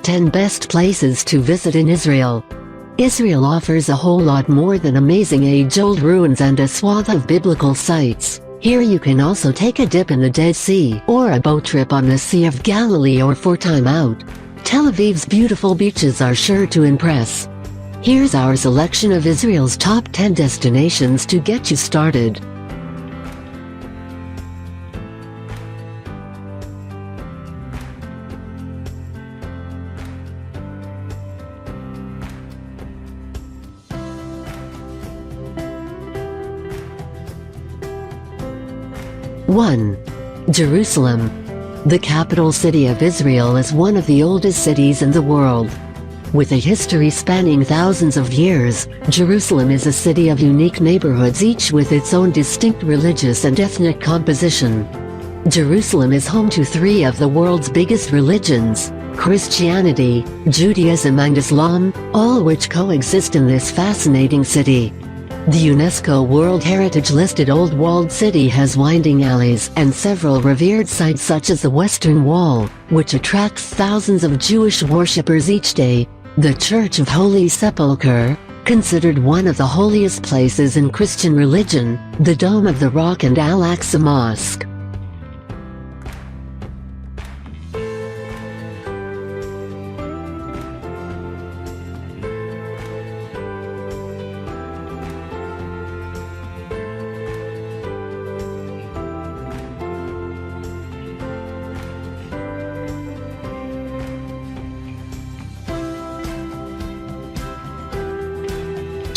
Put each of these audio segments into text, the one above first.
10 Best Places to Visit in Israel. Israel offers a whole lot more than amazing age-old ruins and a swath of biblical sites. Here you can also take a dip in the Dead Sea, or a boat trip on the Sea of Galilee, or for time out. Tel Aviv's beautiful beaches are sure to impress. Here's our selection of Israel's top 10 destinations to get you started. One. Jerusalem. The capital city of Israel is one of the oldest cities in the world. With a history spanning thousands of years, Jerusalem is a city of unique neighborhoods, each with its own distinct religious and ethnic composition. Jerusalem is home to three of the world's biggest religions: Christianity, Judaism and Islam, all which coexist in this fascinating city. The UNESCO World Heritage listed Old Walled City has winding alleys and several revered sites such as the Western Wall, which attracts thousands of Jewish worshippers each day, the Church of Holy Sepulchre, considered one of the holiest places in Christian religion, the Dome of the Rock and Al-Aqsa Mosque.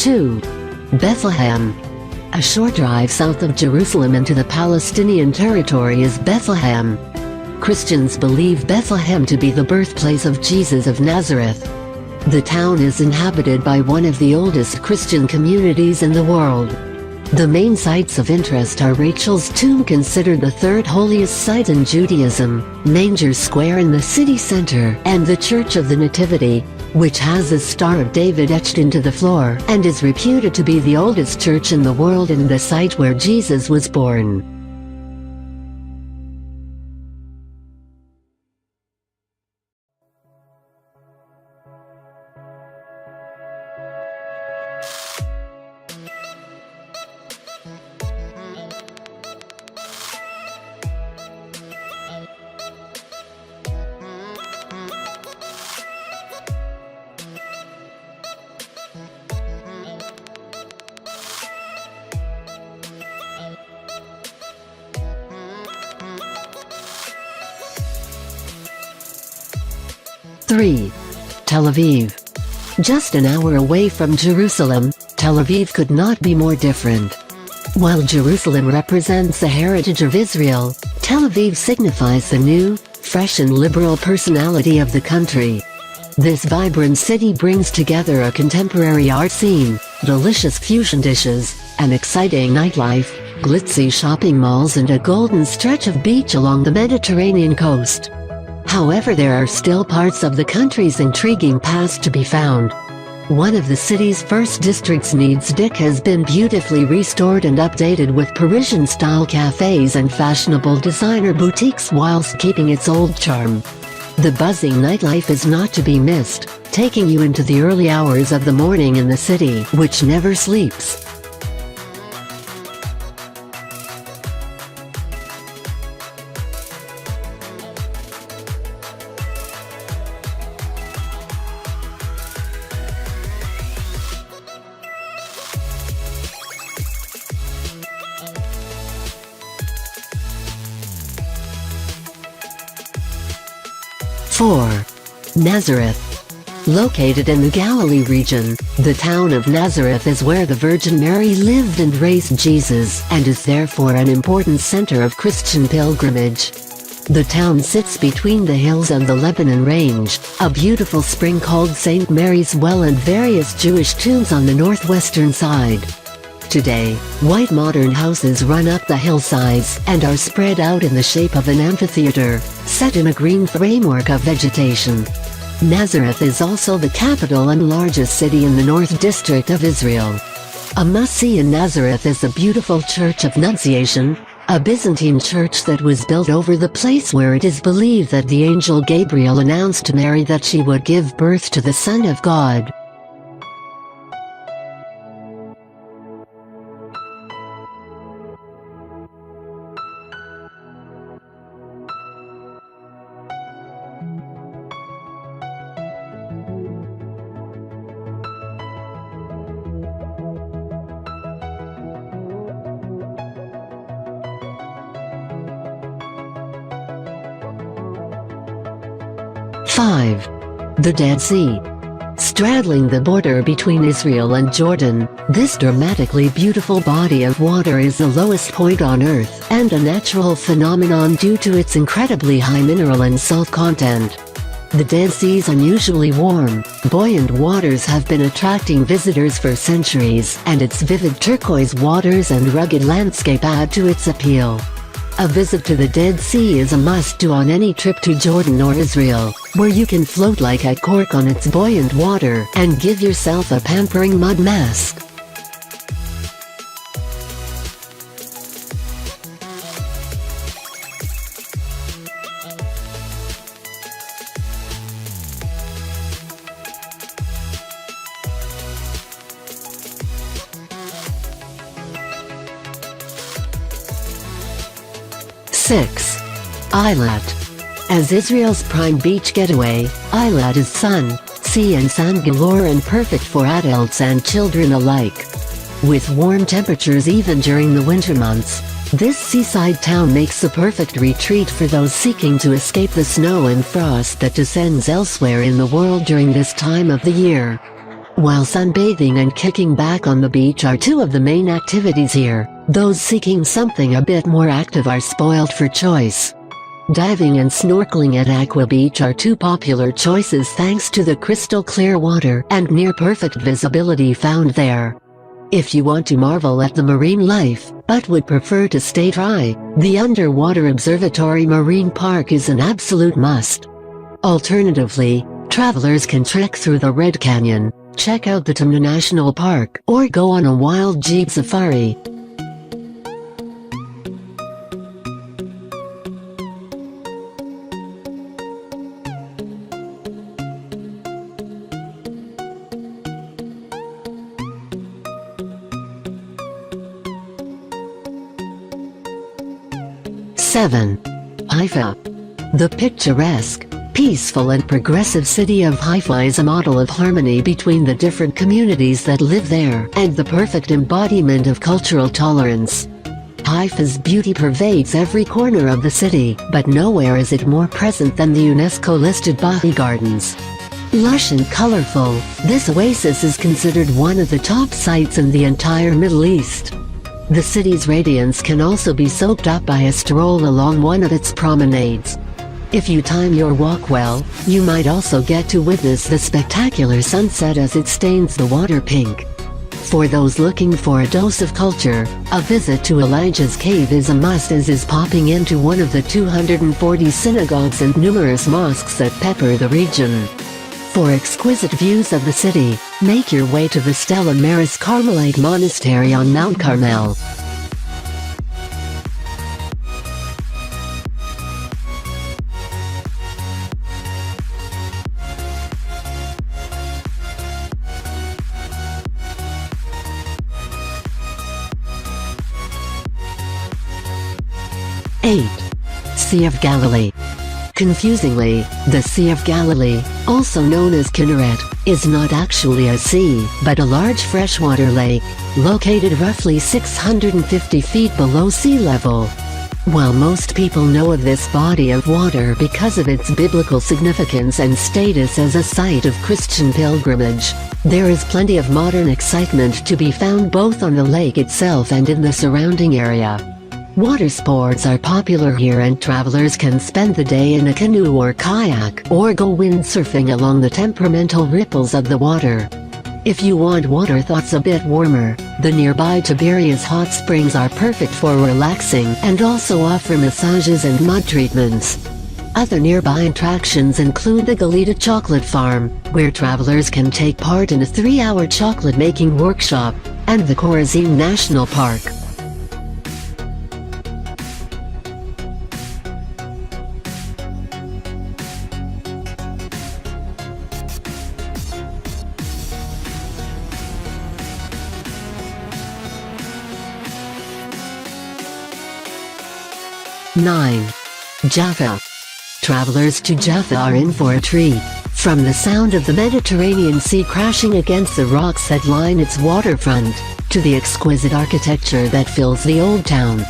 2. Bethlehem. A short drive south of Jerusalem into the Palestinian territory is Bethlehem. Christians believe Bethlehem to be the birthplace of Jesus of Nazareth. The town is inhabited by one of the oldest Christian communities in the world. The main sites of interest are Rachel's tomb, considered the third holiest site in Judaism, Manger Square in the city center, and the Church of the Nativity, which has the Star of David etched into the floor and is reputed to be the oldest church in the world and the site where Jesus was born. Three. Tel Aviv. Just an hour away from Jerusalem, Tel Aviv could not be more different. While Jerusalem represents the heritage of Israel, Tel Aviv signifies the new, fresh and liberal personality of the country. This vibrant city brings together a contemporary art scene, delicious fusion dishes, an exciting nightlife, glitzy shopping malls and a golden stretch of beach along the Mediterranean coast. However, there are still parts of the country's intriguing past to be found. One of the city's first districts, Needs-Dick, has been beautifully restored and updated with Parisian-style cafes and fashionable designer boutiques whilst keeping its old charm. The buzzing nightlife is not to be missed, taking you into the early hours of the morning in the city, which never sleeps. 4. Nazareth. Located in the Galilee region, the town of Nazareth is where the Virgin Mary lived and raised Jesus, and is therefore an important center of Christian pilgrimage. The town sits between the hills and the Lebanon Range, a beautiful spring called St. Mary's Well and various Jewish tombs on the northwestern side. Today, white modern houses run up the hillsides and are spread out in the shape of an amphitheater, set in a green framework of vegetation. Nazareth is also the capital and largest city in the North District of Israel. A must-see in Nazareth is the beautiful Church of Annunciation, a Byzantine church that was built over the place where it is believed that the angel Gabriel announced to Mary that she would give birth to the Son of God. Five. The Dead Sea. Straddling the border between Israel and Jordan, this dramatically beautiful body of water is the lowest point on Earth and a natural phenomenon due to its incredibly high mineral and salt content. The Dead Sea's unusually warm, buoyant waters have been attracting visitors for centuries, and its vivid turquoise waters and rugged landscape add to its appeal. A visit to the Dead Sea is a must-do on any trip to Jordan or Israel, where you can float like a cork on its buoyant water and give yourself a pampering mud mask. Six. Eilat. As Israel's prime beach getaway, Eilat is sun, sea and sand galore and perfect for adults and children alike. With warm temperatures even during the winter months, this seaside town makes the perfect retreat for those seeking to escape the snow and frost that descends elsewhere in the world during this time of the year. While sunbathing and kicking back on the beach are two of the main activities here, those seeking something a bit more active are spoiled for choice. Diving and snorkeling at Aqua Beach are two popular choices thanks to the crystal clear water and near-perfect visibility found there. If you want to marvel at the marine life, but would prefer to stay dry, the Underwater Observatory Marine Park is an absolute must. Alternatively, travelers can trek through the Red Canyon, check out the Tamna National Park, or go on a wild jeep safari. Seven. Haifa. The picturesque, peaceful and progressive city of Haifa is a model of harmony between the different communities that live there and the perfect embodiment of cultural tolerance. Haifa's beauty pervades every corner of the city, but nowhere is it more present than the UNESCO-listed Bahi Gardens. Lush and colorful, this oasis is considered one of the top sites in the entire Middle East. The city's radiance can also be soaked up by a stroll along one of its promenades. If you time your walk well, you might also get to witness the spectacular sunset as it stains the water pink. For those looking for a dose of culture, a visit to Elijah's Cave is a must, as is popping into one of the 240 synagogues and numerous mosques that pepper the region. For exquisite views of the city, make your way to the Stella Maris Carmelite Monastery on Mount Carmel. Eight. Sea of Galilee. Confusingly, the Sea of Galilee, also known as Kinneret, is not actually a sea, but a large freshwater lake, located roughly 650 feet below sea level. While most people know of this body of water because of its biblical significance and status as a site of Christian pilgrimage, there is plenty of modern excitement to be found both on the lake itself and in the surrounding area. Water sports are popular here, and travelers can spend the day in a canoe or kayak, or go windsurfing along the temperamental ripples of the water. If you want water thoughts a bit warmer, the nearby Tiberias hot springs are perfect for relaxing and also offer massages and mud treatments. Other nearby attractions include the Galita Chocolate Farm, where travelers can take part in a 3-hour chocolate-making workshop, and the Khorazim National Park. 9. Jaffa. Travelers to Jaffa are in for a treat. From the sound of the Mediterranean Sea crashing against the rocks that line its waterfront, to the exquisite architecture that fills the old town.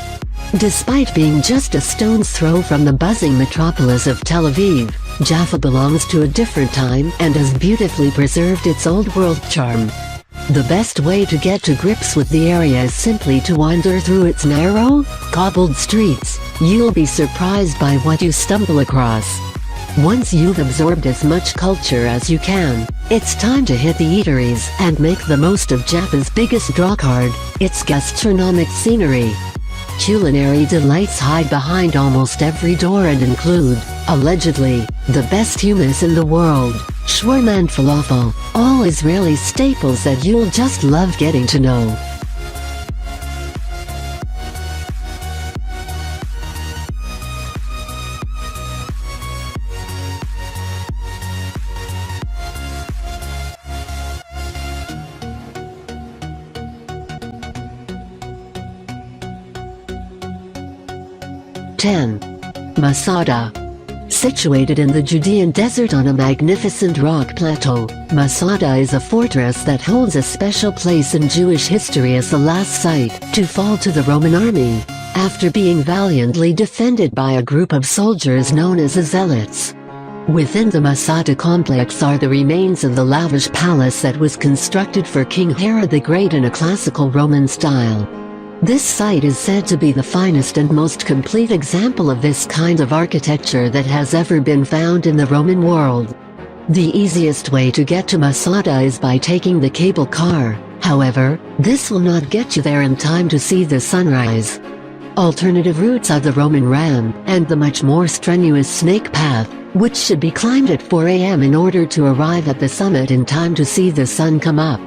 Despite being just a stone's throw from the buzzing metropolis of Tel Aviv, Jaffa belongs to a different time and has beautifully preserved its old-world charm. The best way to get to grips with the area is simply to wander through its narrow, cobbled streets. You'll be surprised by what you stumble across. Once you've absorbed as much culture as you can, it's time to hit the eateries and make the most of Jaffa's biggest drawcard, its gastronomic scenery. Culinary delights hide behind almost every door and include, allegedly, the best hummus in the world, shawarma and falafel, all Israeli staples that you'll just love getting to know. Masada. Situated in the Judean desert on a magnificent rock plateau, Masada is a fortress that holds a special place in Jewish history as the last site to fall to the Roman army, after being valiantly defended by a group of soldiers known as the Zealots. Within the Masada complex are the remains of the lavish palace that was constructed for King Herod the Great in a classical Roman style. This site is said to be the finest and most complete example of this kind of architecture that has ever been found in the Roman world. The easiest way to get to Masada is by taking the cable car, however, this will not get you there in time to see the sunrise. Alternative routes are the Roman Ram, and the much more strenuous Snake Path, which should be climbed at 4 a.m. in order to arrive at the summit in time to see the sun come up.